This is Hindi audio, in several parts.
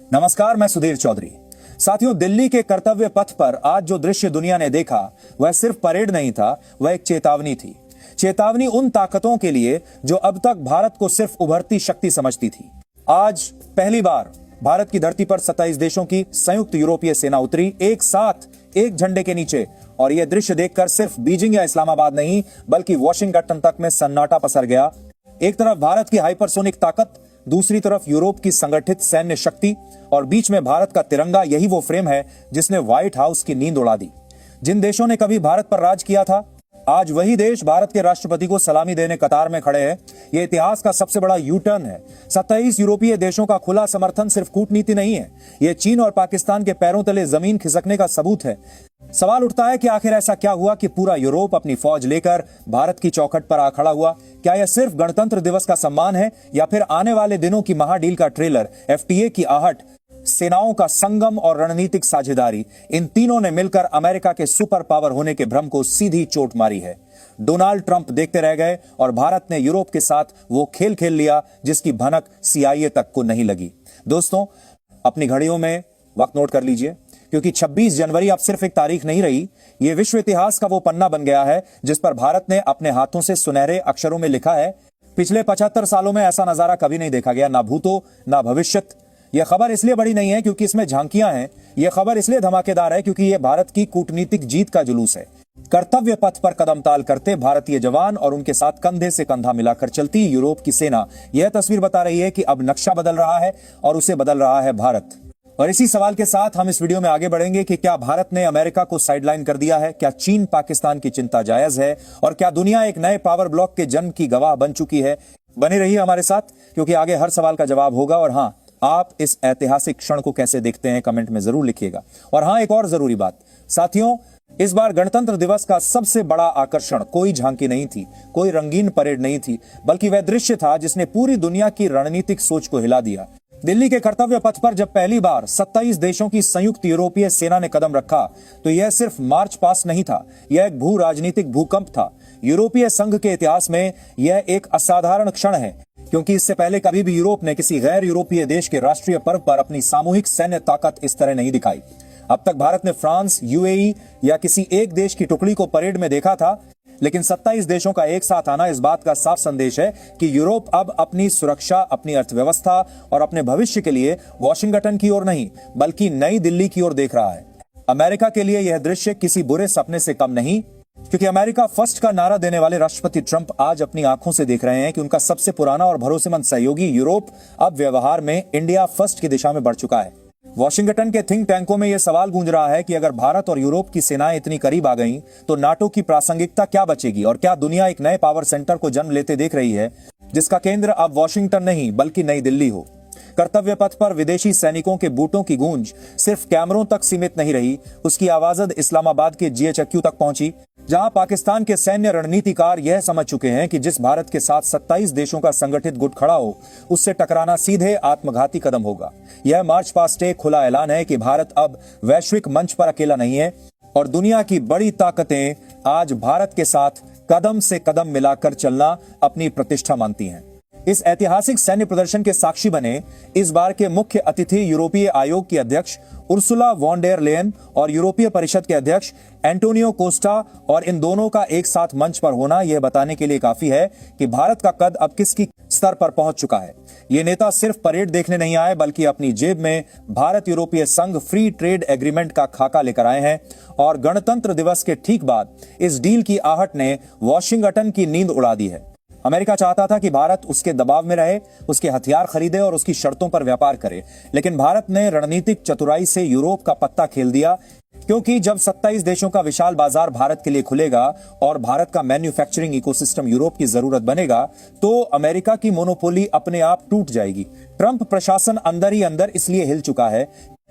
नमस्कार, मैं सुधीर चौधरी। साथियों, दिल्ली के कर्तव्य पथ पर आज जो दृश्य दुनिया ने देखा वह सिर्फ परेड नहीं था, वह एक चेतावनी थी। चेतावनी उन ताकतों के लिए जो अब तक भारत को सिर्फ उभरती शक्ति समझती थी। आज पहली बार भारत की धरती पर 27 देशों की संयुक्त यूरोपीय सेना उतरी, एक साथ एक झंडे के नीचे। और यह दृश्य देखकर सिर्फ बीजिंग या इस्लामाबाद नहीं, बल्कि वॉशिंगटन तक में सन्नाटा पसर गया। एक तरफ भारत की हाइपरसोनिक ताकत, दूसरी तरफ यूरोप की संगठित सैन्य शक्ति, और बीच में भारत का तिरंगा। यही वो फ्रेम है जिसने व्हाइट हाउस की नींद उड़ा दी। जिन देशों ने कभी भारत पर राज किया था, आज वही देश भारत के राष्ट्रपति को सलामी देने कतार में खड़े हैं। यह इतिहास का सबसे बड़ा यू टर्न है। 27 यूरोपीय देशों का खुला समर्थन सिर्फ कूटनीति नहीं है, यह चीन और पाकिस्तान के पैरों तले जमीन खिसकने का सबूत है। सवाल उठता है कि आखिर ऐसा क्या हुआ कि पूरा यूरोप अपनी फौज लेकर भारत की चौखट पर आ खड़ा हुआ? क्या यह सिर्फ गणतंत्र दिवस का सम्मान है, या फिर आने वाले दिनों की महाडील का ट्रेलर, एफटीए की आहट, सेनाओं का संगम और रणनीतिक साझेदारी? इन तीनों ने मिलकर अमेरिका के सुपर पावर होने के भ्रम को सीधी चोट मारी है। डोनाल्ड ट्रंप देखते रह गए और भारत ने यूरोप के साथ वो खेल खेल लिया जिसकी भनक सीआईए तक को नहीं लगी। दोस्तों, अपनी घड़ियों में वक्त नोट कर लीजिए, क्योंकि 26 जनवरी अब सिर्फ एक तारीख नहीं रही, यह विश्व इतिहास का वो पन्ना बन गया है जिस पर भारत ने अपने हाथों से सुनहरे अक्षरों में लिखा है, पिछले 75 सालों में ऐसा नजारा कभी नहीं देखा गया, ना भूतो ना भविष्यत। यह खबर इसलिए बड़ी नहीं है क्योंकि इसमें झांकियां हैं, यह खबर इसलिए धमाकेदार है क्योंकि यह भारत की कूटनीतिक जीत का जुलूस है। कर्तव्य पथ पर कदम ताल करते भारतीय जवान और उनके साथ कंधे से कंधा मिलाकर चलती यूरोप की सेना, यह तस्वीर बता रही है कि अब नक्शा बदल रहा है और उसे बदल रहा है भारत। और इसी सवाल के साथ हम इस वीडियो में आगे बढ़ेंगे कि क्या भारत ने अमेरिका को साइडलाइन कर दिया है, क्या चीन पाकिस्तान की चिंता जायज है, और क्या दुनिया एक नए पावर ब्लॉक के जन्म की गवाह बन चुकी है? बने रहिए हमारे साथ, क्योंकि आगे हर सवाल का जवाब होगा। और हाँ, आप इस ऐतिहासिक क्षण को कैसे देखते हैं, कमेंट में जरूर लिखिएगा। और हाँ, एक और जरूरी बात साथियों, इस बार गणतंत्र दिवस का सबसे बड़ा आकर्षण कोई झांकी नहीं थी, कोई रंगीन परेड नहीं थी, बल्कि वह दृश्य था जिसने पूरी दुनिया की रणनीतिक सोच को हिला दिया। दिल्ली के कर्तव्य पथ पर जब पहली बार 27 देशों की संयुक्त यूरोपीय सेना ने कदम रखा, तो यह सिर्फ मार्च पास्ट नहीं था, यह एक भू राजनीतिक भूकंप था। यूरोपीय संघ के इतिहास में यह एक असाधारण क्षण है, क्योंकि इससे पहले कभी भी यूरोप ने किसी गैर यूरोपीय देश के राष्ट्रीय पर्व पर अपनी सामूहिक सैन्य ताकत इस तरह नहीं दिखाई। अब तक भारत ने फ्रांस, यूएई या किसी एक देश की टुकड़ी को परेड में देखा था, लेकिन 27 देशों का एक साथ आना इस बात का साफ संदेश है कि यूरोप अब अपनी सुरक्षा, अपनी अर्थव्यवस्था और अपने भविष्य के लिए वॉशिंगटन की ओर नहीं, बल्कि नई दिल्ली की ओर देख रहा है। अमेरिका के लिए यह दृश्य किसी बुरे सपने से कम नहीं, क्योंकि अमेरिका फर्स्ट का नारा देने वाले राष्ट्रपति ट्रंप आज अपनी आंखों से देख रहे हैं कि उनका सबसे पुराना और भरोसेमंद सहयोगी यूरोप अब व्यवहार में इंडिया फर्स्ट की दिशा में बढ़ चुका है। वॉशिंगटन के थिंक टैंकों में यह सवाल गूंज रहा है कि अगर भारत और यूरोप की सेनाएं इतनी करीब आ गईं, तो नाटो की प्रासंगिकता क्या बचेगी, और क्या दुनिया एक नए पावर सेंटर को जन्म लेते देख रही है जिसका केंद्र अब वॉशिंगटन नहीं बल्कि नई दिल्ली हो? कर्तव्य पथ पर विदेशी सैनिकों के बूटों की गूंज सिर्फ कैमरों तक सीमित नहीं रही, उसकी आवाज इस्लामाबाद के जीएचक्यू तक पहुंची, जहां पाकिस्तान के सैन्य रणनीतिकार यह समझ चुके हैं कि जिस भारत के साथ 27 देशों का संगठित गुट खड़ा हो, उससे टकराना सीधे आत्मघाती कदम होगा। यह मार्च पास्ट एक खुला ऐलान है कि भारत अब वैश्विक मंच पर अकेला नहीं है, और दुनिया की बड़ी ताकतें आज भारत के साथ कदम से कदम मिलाकर चलना अपनी प्रतिष्ठा मानती हैं। इस ऐतिहासिक सैन्य प्रदर्शन के साक्षी बने इस बार के मुख्य अतिथि यूरोपीय आयोग की अध्यक्ष उर्सुला वॉन डेर लेयन और यूरोपीय परिषद के अध्यक्ष एंटोनियो कोस्टा, और इन दोनों का एक साथ मंच पर होना यह बताने के लिए काफी है कि भारत का कद अब किसकी स्तर पर पहुंच चुका है। ये नेता सिर्फ परेड देखने नहीं आए, बल्कि अपनी जेब में भारत यूरोपीय संघ फ्री ट्रेड एग्रीमेंट का खाका लेकर आए हैं। और गणतंत्र दिवस के ठीक बाद इस डील की आहट ने वॉशिंगटन की नींद उड़ा दी है। अमेरिका चाहता था कि भारत उसके दबाव में रहे, उसके हथियार खरीदे और उसकी शर्तों पर व्यापार करे, लेकिन भारत ने रणनीतिक चतुराई से यूरोप का पत्ता खेल दिया, क्योंकि जब 27 देशों का विशाल बाजार भारत के लिए खुलेगा और भारत का मैन्युफैक्चरिंग इकोसिस्टम यूरोप की जरूरत बनेगा, तो अमेरिका की मोनोपोली अपने आप टूट जाएगी। ट्रंप प्रशासन अंदर ही अंदर इसलिए हिल चुका है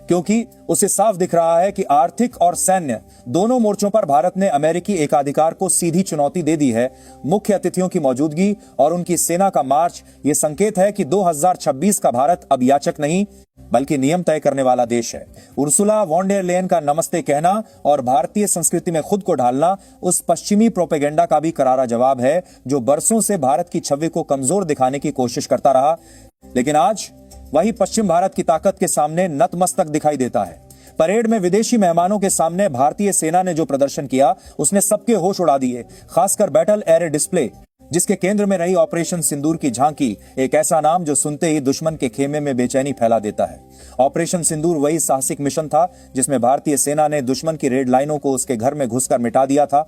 क्योंकि उसे साफ दिख रहा है कि आर्थिक और सैन्य दोनों मोर्चों पर भारत ने अमेरिकी एकाधिकार को सीधी चुनौती दे दी है। मुख्य अतिथियों की मौजूदगी और उनकी सेना का मार्च ये संकेत है कि 2026 का भारत अब याचक नहीं बल्कि नियम तय करने वाला देश है। उर्सुला वॉन डेर लेयन का नमस्ते कहना और भारतीय संस्कृति में खुद को ढालना उस पश्चिमी प्रोपेगेंडा का भी करारा जवाब है जो बरसों से भारत की छवि को कमजोर दिखाने की कोशिश करता रहा। लेकिन आज वही पश्चिम भारत की ताकत के सामने नतमस्तक दिखाई देता है। परेड में विदेशी मेहमानों के सामने भारतीय सेना ने जो प्रदर्शन किया उसने सबके होश उड़ा दिए। खासकर बैटल एयर डिस्प्ले, जिसके केंद्र में रही ऑपरेशन सिंदूर की झांकी, एक ऐसा नाम जो सुनते ही दुश्मन के खेमे में बेचैनी फैला देता है। ऑपरेशन सिंदूर वही साहसिक मिशन था जिसमें भारतीय सेना ने दुश्मन की रेड लाइनों को उसके घर में घुसकर मिटा दिया था।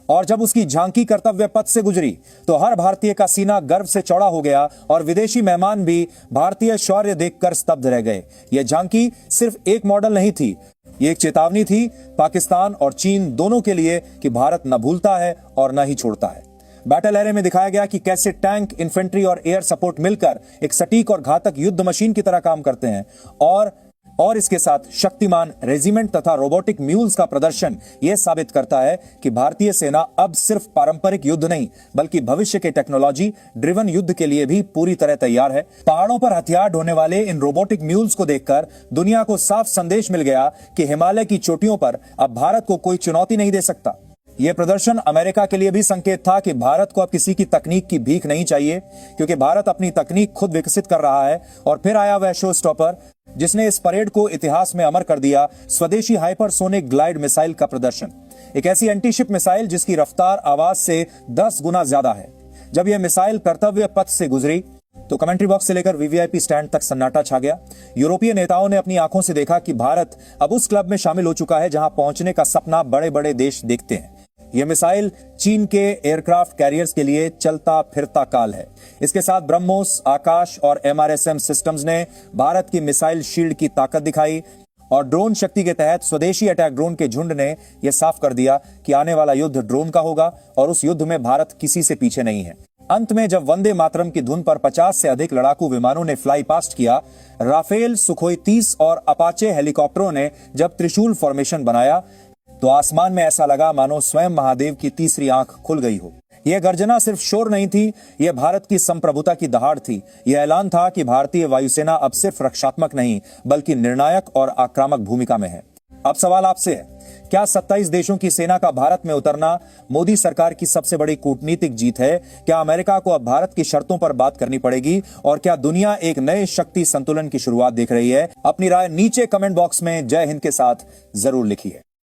और जब उसकी झांकी कर्तव्य पथ से गुजरी तो हर भारतीय का सीना गर्व से चौड़ा हो गया और विदेशी मेहमान भी भारतीय शौर्य देखकर स्तब्ध रह गए। यह झांकी सिर्फ एक मॉडल नहीं थी, ये एक चेतावनी थी पाकिस्तान और चीन दोनों के लिए कि भारत न भूलता है और न ही छोड़ता है। बैटल एरे में दिखाया गया कि कैसे टैंक, इन्फेंट्री और एयर सपोर्ट मिलकर एक सटीक और घातक युद्ध मशीन की तरह काम करते हैं। और इसके साथ शक्तिमान रेजिमेंट तथा रोबोटिक म्यूल्स का प्रदर्शन यह साबित करता है कि भारतीय सेना अब सिर्फ पारंपरिक युद्ध नहीं बल्कि भविष्य के टेक्नोलॉजी ड्रिवन युद्ध के लिए भी पूरी तरह तैयार है। पहाड़ों पर हथियार ढोने वाले इन रोबोटिक म्यूल्स को देखकर दुनिया को साफ संदेश मिल गया कि हिमालय की चोटियों पर अब भारत को कोई चुनौती नहीं दे सकता। यह प्रदर्शन अमेरिका के लिए भी संकेत था कि भारत को अब किसी की तकनीक की भीख नहीं चाहिए, क्योंकि भारत अपनी तकनीक खुद विकसित कर रहा है। और फिर आया वह शो स्टॉपर जिसने इस परेड को इतिहास में अमर कर दिया, स्वदेशी हाइपरसोनिक ग्लाइड मिसाइल का प्रदर्शन। एक ऐसी एंटीशिप मिसाइल जिसकी रफ्तार आवाज से 10 गुना ज्यादा है। जब यह मिसाइल कर्तव्य पथ से गुजरी तो कमेंट्री बॉक्स से लेकर वीवीआईपी स्टैंड तक सन्नाटा छा गया। यूरोपीय नेताओं ने अपनी आंखों से देखा कि भारत अब उस क्लब में शामिल हो चुका है जहां पहुंचने का सपना बड़े बड़े देश देखते हैं। यह मिसाइल चीन के एयरक्राफ्ट कैरियर्स के लिए चलता फिरता काल है। इसके साथ ब्रह्मोस, आकाश और एमआरएसएम सिस्टम्स ने भारत की मिसाइल शील्ड की ताकत दिखाई और ड्रोन शक्ति के तहत स्वदेशी अटैक ड्रोन के झुंड ने यह साफ कर दिया कि आने वाला युद्ध ड्रोन का होगा और उस युद्ध में भारत किसी से पीछे नहीं है। अंत में जब वंदे मातरम की धुन पर 50 से अधिक लड़ाकू विमानों ने फ्लाई पास्ट किया, राफेल, सुखोई 30 और अपाचे हेलीकॉप्टरों ने जब त्रिशूल फॉर्मेशन बनाया तो आसमान में ऐसा लगा मानो स्वयं महादेव की तीसरी आंख खुल गई हो। यह गर्जना सिर्फ शोर नहीं थी, यह भारत की संप्रभुता की दहाड़ थी। यह ऐलान था कि भारतीय वायुसेना अब सिर्फ रक्षात्मक नहीं बल्कि निर्णायक और आक्रामक भूमिका में है। अब सवाल आपसे है, क्या 27 देशों की सेना का भारत में उतरना मोदी सरकार की सबसे बड़ी कूटनीतिक जीत है? क्या अमेरिका को अब भारत की शर्तों पर बात करनी पड़ेगी और क्या दुनिया एक नए शक्ति संतुलन की शुरुआत देख रही है? अपनी राय नीचे कमेंट बॉक्स में जय हिंद के साथ जरूर लिखिए।